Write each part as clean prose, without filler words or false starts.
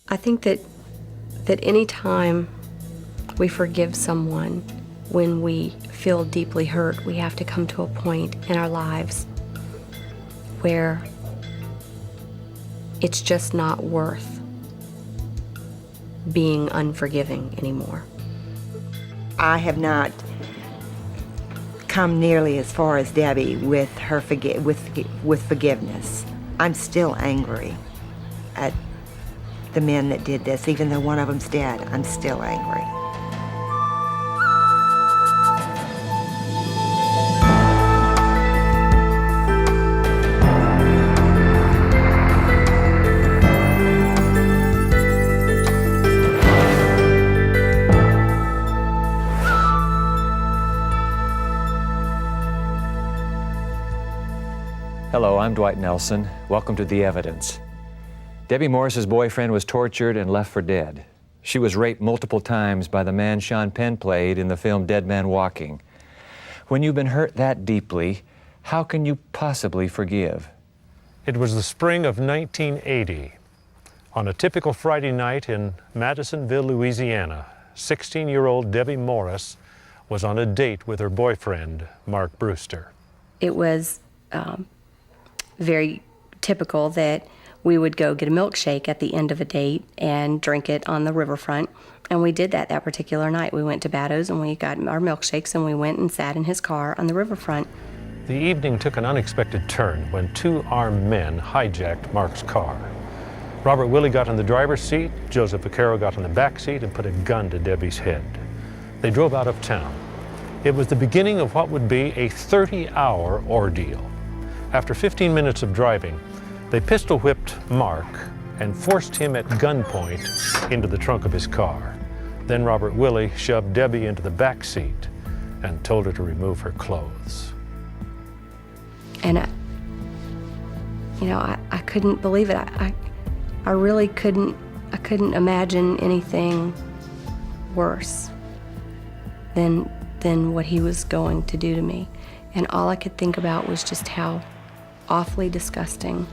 I think that any time we forgive someone, when we feel deeply hurt, we have to come to a point in our lives where it's just not worth being unforgiving anymore. I have not come nearly as far as Debbie with her with forgiveness. I'm still angry at the men that did this. Even though one of them's dead, I'm still angry. Hello, I'm Dwight Nelson. Welcome to The Evidence. Debbie Morris's boyfriend was tortured and left for dead. She was raped multiple times by the man Sean Penn played in the film Dead Man Walking. When you've been hurt that deeply, how can you possibly forgive? It was the spring of 1980. On a typical Friday night in Madisonville, Louisiana, 16-year-old Debbie Morris was on a date with her boyfriend, Mark Brewster. It was very typical that we would go get a milkshake at the end of a date and drink it on the riverfront. And we did that particular night. We went to Batto's and we got our milkshakes and we went and sat in his car on the riverfront. The evening took an unexpected turn when two armed men hijacked Mark's car. Robert Willie got in the driver's seat, Joseph Vaquero got in the back seat and put a gun to Debbie's head. They drove out of town. It was the beginning of what would be a 30-hour ordeal. After 15 minutes of driving, they pistol-whipped Mark and forced him at gunpoint into the trunk of his car. Then Robert Willie shoved Debbie into the back seat and told her to remove her clothes. And I couldn't believe it. I really couldn't imagine anything worse than what he was going to do to me. And all I could think about was just how awfully disgusting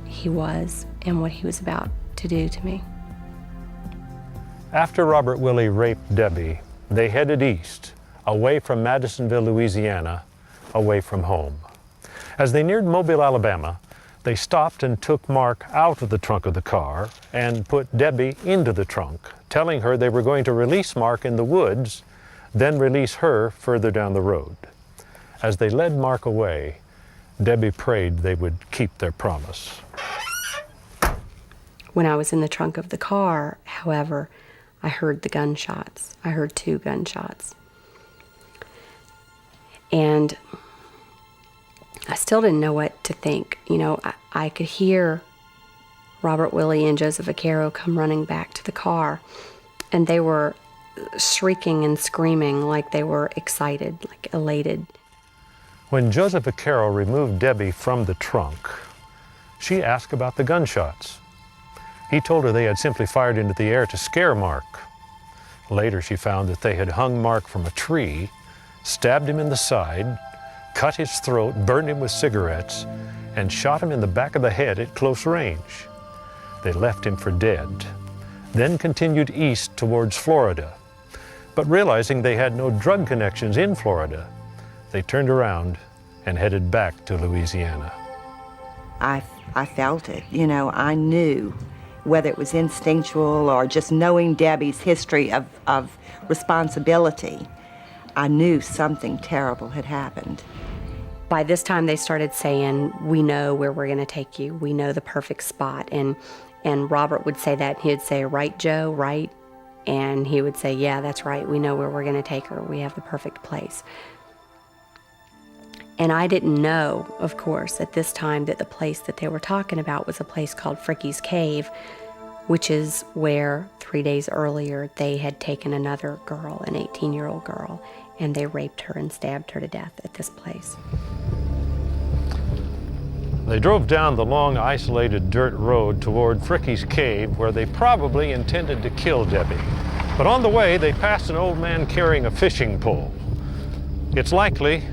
he was and what he was about to do to me. After Robert Willie raped Debbie, they headed east, away from Madisonville, Louisiana, away from home. As they neared Mobile, Alabama, they stopped and took Mark out of the trunk of the car and put Debbie into the trunk, telling her they were going to release Mark in the woods, then release her further down the road. As they led Mark away, Debbie prayed they would keep their promise. When I was in the trunk of the car, however, I heard the gunshots. I heard 2 gunshots. And I still didn't know what to think. I could hear Robert Willie and Joseph Vaquero come running back to the car, and they were shrieking and screaming like they were excited, like elated. When Joseph Vaquero removed Debbie from the trunk, she asked about the gunshots. He told her they had simply fired into the air to scare Mark. Later, she found that they had hung Mark from a tree, stabbed him in the side, cut his throat, burned him with cigarettes, and shot him in the back of the head at close range. They left him for dead, then continued east towards Florida. But realizing they had no drug connections in Florida, they turned around and headed back to Louisiana. I felt it. I knew, whether it was instinctual or just knowing Debbie's history of responsibility, I knew something terrible had happened. By this time, they started saying, "We know where we're going to take you. We know the perfect spot." And Robert would say that. He'd say, "Right, Joe, right?" And he would say, "Yeah, that's right. We know where we're going to take her. We have the perfect place." And I didn't know, of course, at this time that the place that they were talking about was a place called Fricky's Cave, which is where 3 days earlier they had taken another girl, an 18-year-old girl, and they raped her and stabbed her to death at this place. They drove down the long, isolated dirt road toward Fricky's Cave, where they probably intended to kill Debbie. But on the way, they passed an old man carrying a fishing pole. It's likely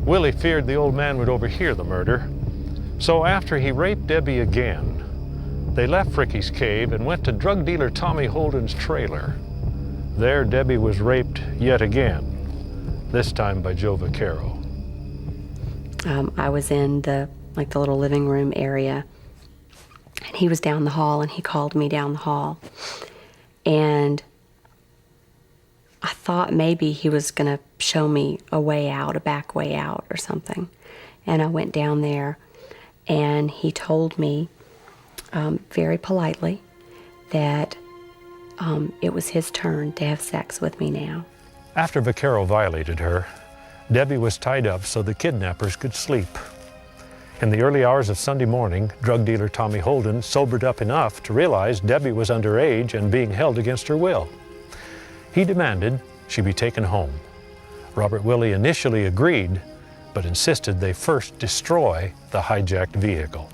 Willie feared the old man would overhear the murder. So after he raped Debbie again, They left Ricky's cave and went to drug dealer Tommy Holden's trailer. There, Debbie was raped yet again, this time by Joe Vaccaro. I was in the little living room area, and he was down the hall, and he called me down the hall. And I thought maybe he was going to show me a way out, a back way out or something. And I went down there, and he told me very politely that it was his turn to have sex with me now. After Vaccaro violated her, Debbie was tied up so the kidnappers could sleep. In the early hours of Sunday morning, drug dealer Tommy Holden sobered up enough to realize Debbie was underage and being held against her will. He demanded she be taken home. Robert Willie initially agreed, but insisted they first destroy the hijacked vehicle.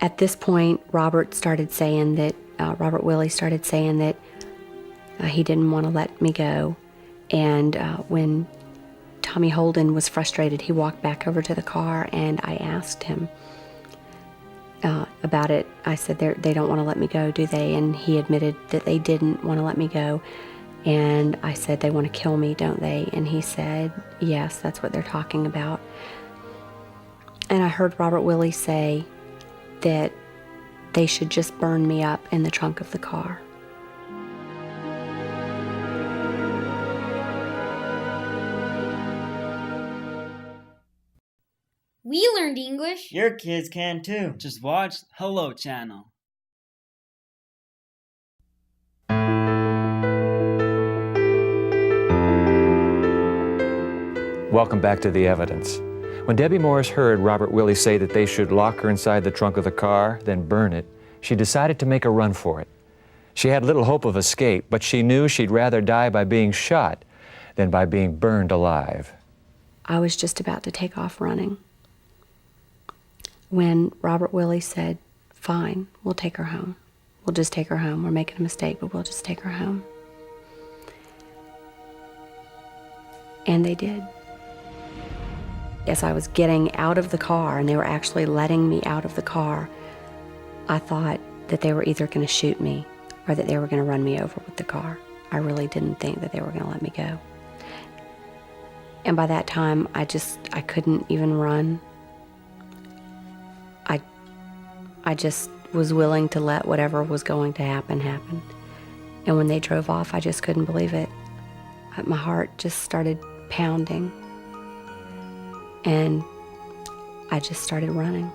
At this point, Robert Willie started saying that he didn't want to let me go. And when Tommy Holden was frustrated, he walked back over to the car, and I asked him about it. I said, they don't want to let me go, do they? And he admitted that they didn't want to let me go. And I said, they want to kill me, don't they? And he said, yes, that's what they're talking about. And I heard Robert Willie say that they should just burn me up in the trunk of the car. We learned English. Your kids can too. Just watch Hello Channel. Welcome back to the evidence. When Debbie Morris heard Robert Willie say that they should lock her inside the trunk of the car, then burn it, she decided to make a run for it. She had little hope of escape, but she knew she'd rather die by being shot than by being burned alive. I was just about to take off running when Robert Willie said, fine, we'll take her home. We'll just take her home. We're making a mistake, but we'll just take her home. And they did. As I was getting out of the car, and they were actually letting me out of the car, I thought that they were either going to shoot me or that they were going to run me over with the car. I really didn't think that they were going to let me go. And by that time, I couldn't even run. I just was willing to let whatever was going to happen. And when they drove off, I just couldn't believe it. My heart just started pounding. And I just started running.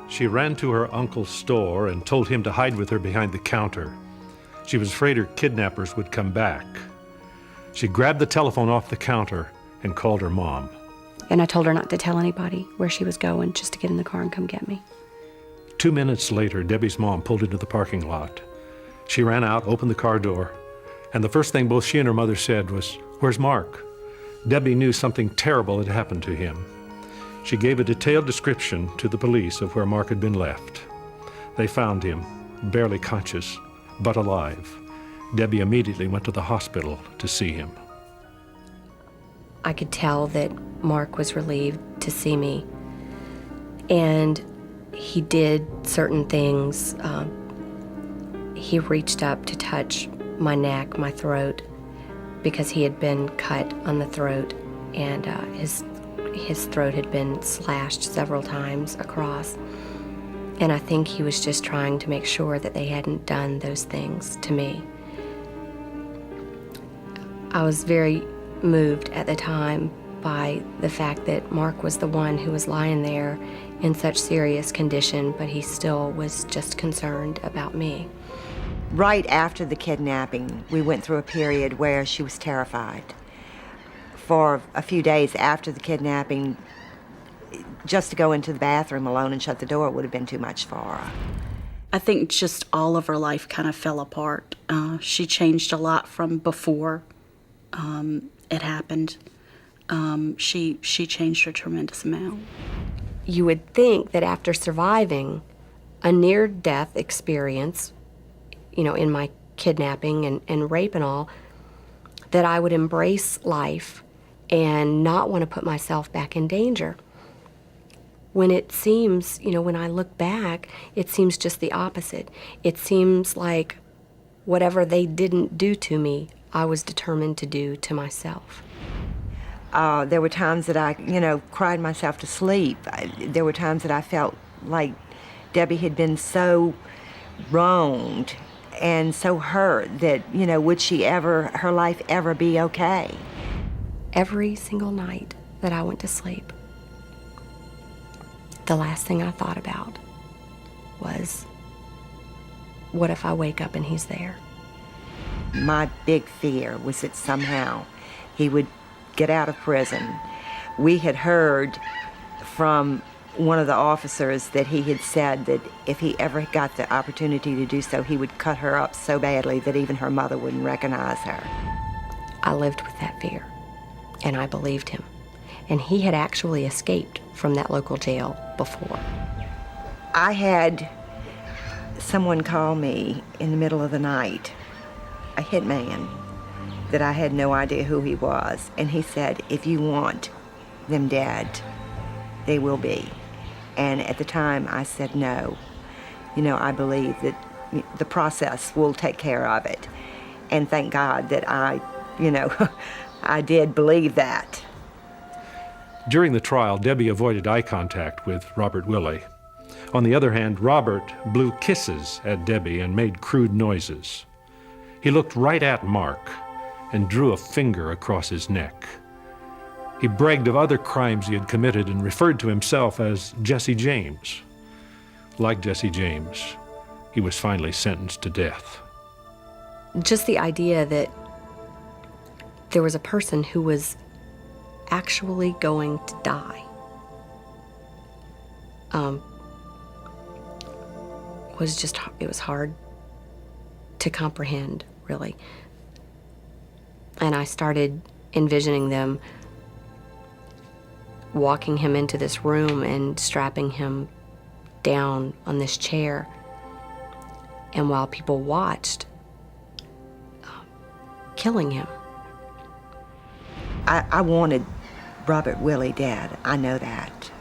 She ran to her uncle's store and told him to hide with her behind the counter. She was afraid her kidnappers would come back. She grabbed the telephone off the counter and called her mom. And I told her not to tell anybody where she was going, just to get in the car and come get me. 2 minutes later, Debbie's mom pulled into the parking lot. She ran out, opened the car door, and the first thing both she and her mother said was, "Where's Mark?" Debbie knew something terrible had happened to him. She gave a detailed description to the police of where Mark had been left. They found him, barely conscious, but alive. Debbie immediately went to the hospital to see him. I could tell that Mark was relieved to see me. And he did certain things. He reached up to touch my neck, my throat, because he had been cut on the throat, and his throat had been slashed several times across. And I think he was just trying to make sure that they hadn't done those things to me. I was very moved at the time by the fact that Mark was the one who was lying there in such serious condition, but he still was just concerned about me. Right after the kidnapping, we went through a period where she was terrified. For a few days after the kidnapping, just to go into the bathroom alone and shut the door would have been too much for her. I think just all of her life kind of fell apart. She changed a lot from before it happened. She changed a tremendous amount. You would think that after surviving a near-death experience, in my kidnapping and rape and all, that I would embrace life and not want to put myself back in danger. when it seems, when I look back, it seems just the opposite. It seems like whatever they didn't do to me, I was determined to do to myself. There were times that I, cried myself to sleep. There were times that I felt like Debbie had been so wronged and so hurt that, would her life ever be okay? Every single night that I went to sleep, the last thing I thought about was, what if I wake up and he's there? My big fear was that somehow he would get out of prison. We had heard from one of the officers that he had said that if he ever got the opportunity to do so, he would cut her up so badly that even her mother wouldn't recognize her. I lived with that fear, and I believed him. And he had actually escaped from that local jail before. I had someone call me in the middle of the night, a hitman, that I had no idea who he was. And he said, if you want them dead, they will be. And at the time I said no. I believe that the process will take care of it. And thank God that I did believe that. During the trial, Debbie avoided eye contact with Robert Willie. On the other hand, Robert blew kisses at Debbie and made crude noises. He looked right at Mark and drew a finger across his neck. He bragged of other crimes he had committed and referred to himself as Jesse James. Like Jesse James, he was finally sentenced to death. Just the idea that there was a person who was actually going to die it was hard to comprehend, really. And I started envisioning them walking him into this room and strapping him down on this chair. And while people watched, killing him. I wanted Robert Willie dead. I know that.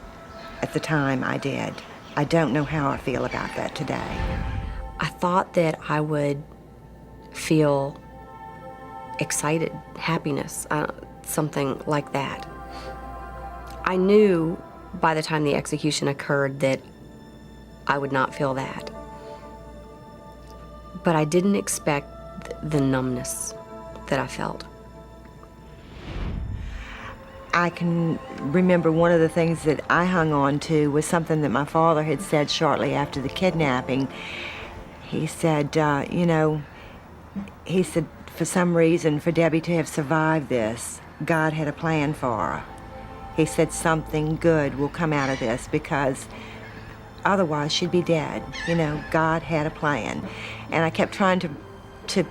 At the time, I did. I don't know how I feel about that today. I thought that I would feel excited, happiness, something like that. I knew by the time the execution occurred that I would not feel that. But I didn't expect the numbness that I felt. I can remember one of the things that I hung on to was something that my father had said shortly after the kidnapping. He said, for some reason, for Debbie to have survived this, God had a plan for her. He said something good will come out of this because otherwise she'd be dead. God had a plan. And I kept trying to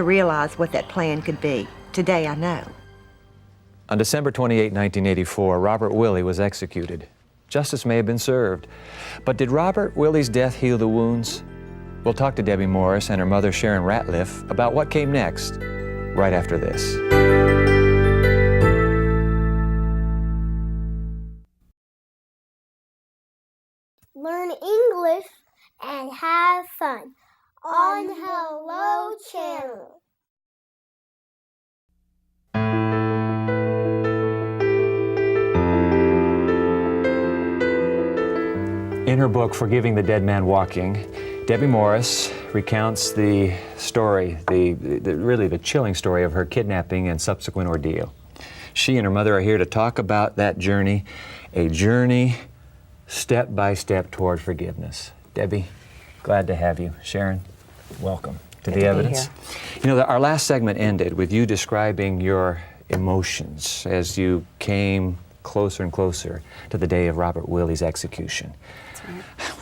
realize what that plan could be. Today I know. On December 28, 1984, Robert Willie was executed. Justice may have been served. But did Robert Willie's death heal the wounds? We'll talk to Debbie Morris and her mother, Sharon Ratliff, about what came next, right after this. Learn English and have fun on Hello Channel. In her book, Forgiving the Dead Man Walking, Debbie Morris recounts the story, really the chilling story of her kidnapping and subsequent ordeal. She and her mother are here to talk about that journey, a journey step by step toward forgiveness. Debbie, glad to have you. Sharon, welcome to The Evidence. Our last segment ended with you describing your emotions as you came closer and closer to the day of Robert Willie's execution.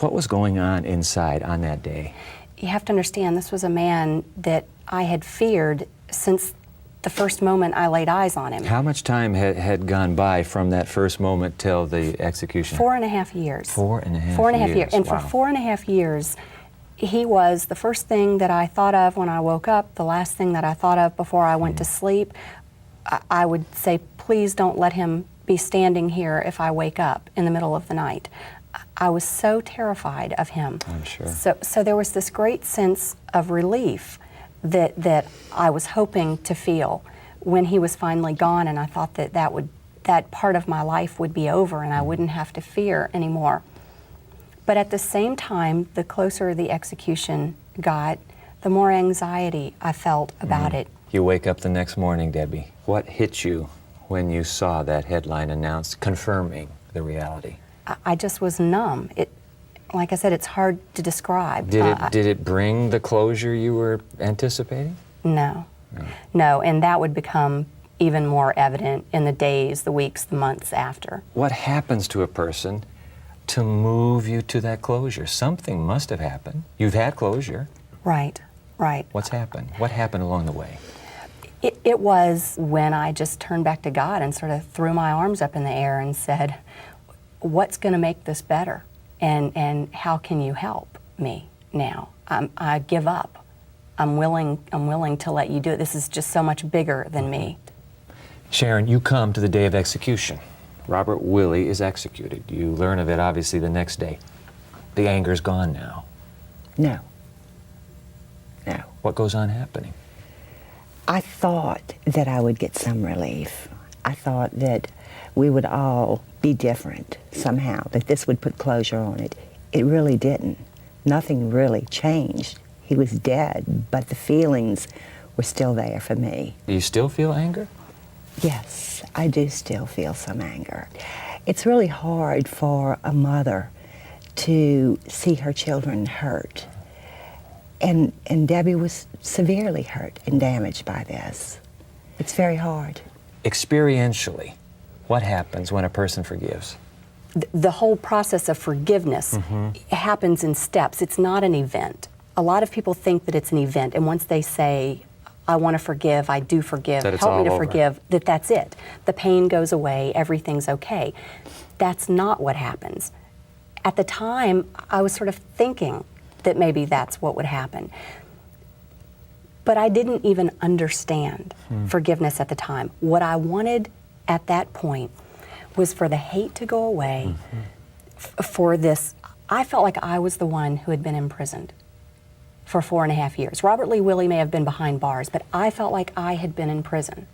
What was going on inside on that day? You have to understand, this was a man that I had feared since the first moment I laid eyes on him. How much time had gone by from that first moment till the execution? 4.5 years. 4.5 years. And wow. for 4.5 years, he was the first thing that I thought of when I woke up, the last thing that I thought of before I went to sleep. I would say, please don't let him be standing here if I wake up in the middle of the night. I was so terrified of him. I'm sure. So there was this great sense of relief that I was hoping to feel when he was finally gone, and I thought that part of my life would be over and I wouldn't have to fear anymore. But at the same time, the closer the execution got, the more anxiety I felt about it. You wake up the next morning, Debbie. What hit you when you saw that headline announced confirming the reality? I just was numb. Like I said, it's hard to describe. Did it bring the closure you were anticipating? No. No, and that would become even more evident in the days, the weeks, the months after. What happens to a person to move you to that closure? Something must have happened. You've had closure. Right, right. What's happened? What happened along the way? It was when I just turned back to God and sort of threw my arms up in the air and said, what's going to make this better? And how can you help me now? I give up. I'm willing to let you do it. This is just so much bigger than me. Sharon, you come to the day of execution. Robert Willie is executed. You learn of it obviously the next day. The anger's gone now. No. No. What goes on happening? I thought that I would get some relief. I thought that we would all be different somehow, that this would put closure on it. It really didn't. Nothing really changed. He was dead, but the feelings were still there for me. Do you still feel anger? Yes, I do still feel some anger. It's really hard for a mother to see her children hurt. And Debbie was severely hurt and damaged by this. It's very hard. Experientially, what happens when a person forgives? The whole process of forgiveness happens in steps. It's not an event. A lot of people think that it's an event, and once they say, I want to forgive, I do forgive, help me to forgive, that's it. The pain goes away, everything's okay. That's not what happens. At the time, I was sort of thinking that maybe that's what would happen. But I didn't even understand forgiveness at the time. What I wanted at that point was for the hate to go away, for this. I felt like I was the one who had been imprisoned for 4.5 years. Robert Lee Willie may have been behind bars, but I felt like I had been in prison.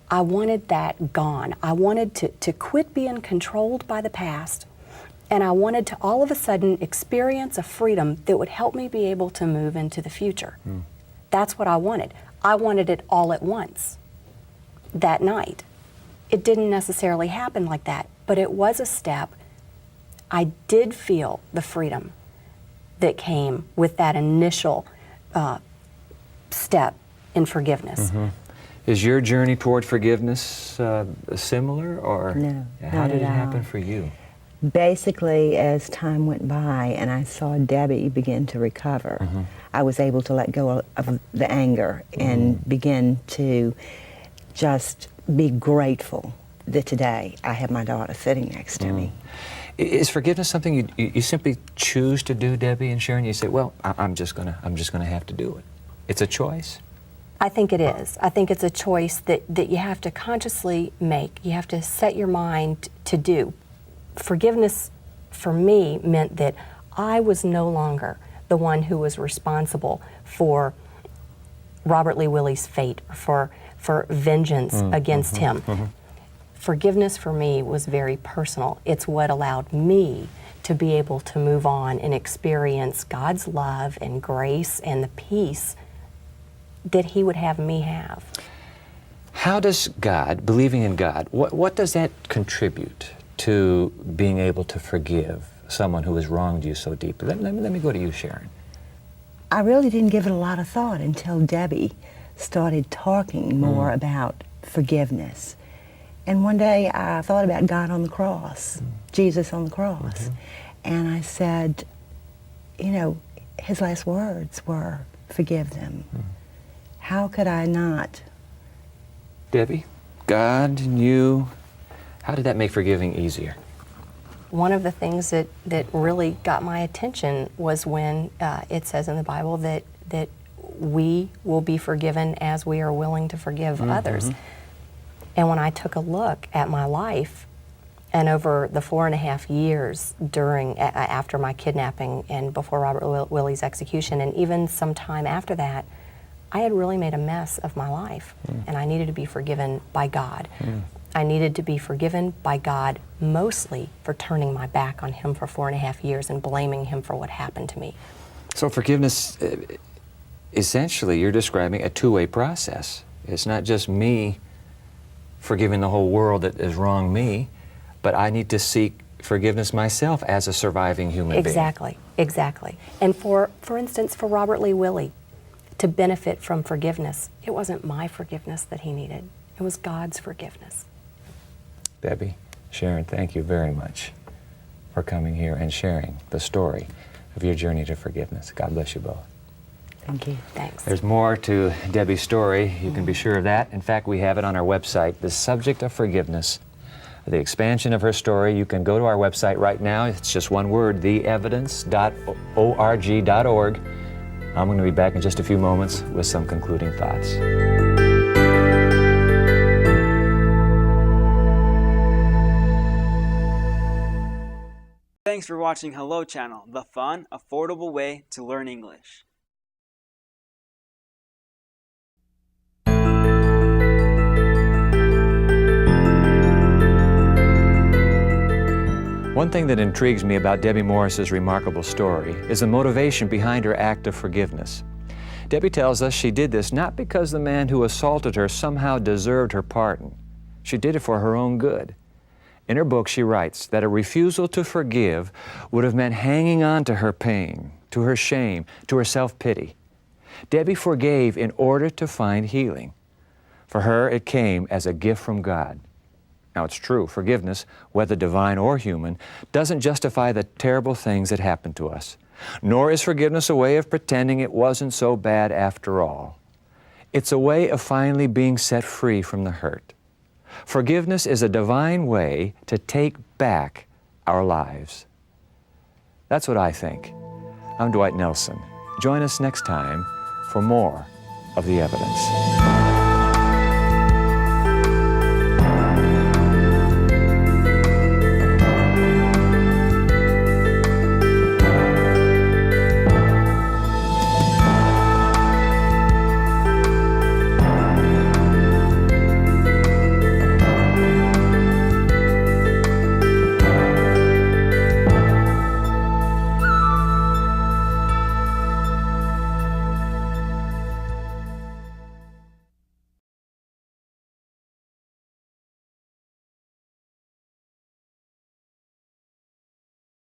I wanted that gone. I wanted to quit being controlled by the past, and I wanted to all of a sudden experience a freedom that would help me be able to move into the future. That's what I wanted. I wanted it all at once that night. It didn't necessarily happen like that, but it was a step. I did feel the freedom that came with that initial step in forgiveness. Is your journey toward forgiveness similar, or No, how not did it at all. happen for you? Basically, as time went by and I saw Debbie begin to recover, I was able to let go of the anger and begin to just be grateful that today I have my daughter sitting next to me. Is forgiveness something you simply choose to do, Debbie and Sharon? You say, well, I'm just gonna have to do it. It's a choice? I think it is. I think it's a choice that you have to consciously make. You have to set your mind to do. Forgiveness for me meant that I was no longer the one who was responsible for Robert Lee Willie's fate, for vengeance against him. Forgiveness for me was very personal. It's what allowed me to be able to move on and experience God's love and grace and the peace that He would have me have. How does God, believing in God, what does that contribute to being able to forgive someone who has wronged you so deeply? Let me go to you, Sharon. I really didn't give it a lot of thought until Debbie started talking more about forgiveness. And one day I thought about God on the cross, Jesus on the cross. And I said, you know, His last words were, forgive them. How could I not? Debbie, God and you, how did that make forgiving easier? One of the things that really got my attention was when it says in the Bible that we will be forgiven as we are willing to forgive others. And when I took a look at my life, and over the 4.5 years after my kidnapping and before Robert Willie's execution, and even some time after that, I had really made a mess of my life, and I needed to be forgiven by God. I needed to be forgiven by God mostly for turning my back on Him for 4.5 years and blaming Him for what happened to me. So forgiveness, essentially, you're describing a two-way process. It's not just me forgiving the whole world that has wronged me, but I need to seek forgiveness myself as a surviving human being. Exactly, exactly. And for instance, for Robert Lee Willie to benefit from forgiveness, it wasn't my forgiveness that he needed. It was God's forgiveness. Debbie, Sharon, thank you very much for coming here and sharing the story of your journey to forgiveness. God bless you both. Thank you. Thanks. There's more to Debbie's story. You can be sure of that. In fact, we have it on our website, The Subject of Forgiveness. The expansion of her story, you can go to our website right now. It's just one word, theevidence.org.org. I'm going to be back in just a few moments with some concluding thoughts. Thanks for watching Hello Channel, the fun, affordable way to learn English. One thing that intrigues me about Debbie Morris's remarkable story is the motivation behind her act of forgiveness. Debbie tells us she did this not because the man who assaulted her somehow deserved her pardon. She did it for her own good. In her book, she writes that a refusal to forgive would have meant hanging on to her pain, to her shame, to her self-pity. Debbie forgave in order to find healing. For her, it came as a gift from God. Now, it's true, forgiveness, whether divine or human, doesn't justify the terrible things that happen to us. Nor is forgiveness a way of pretending it wasn't so bad after all. It's a way of finally being set free from the hurt. Forgiveness is a divine way to take back our lives. That's what I think. I'm Dwight Nelson. Join us next time for more of The Evidence.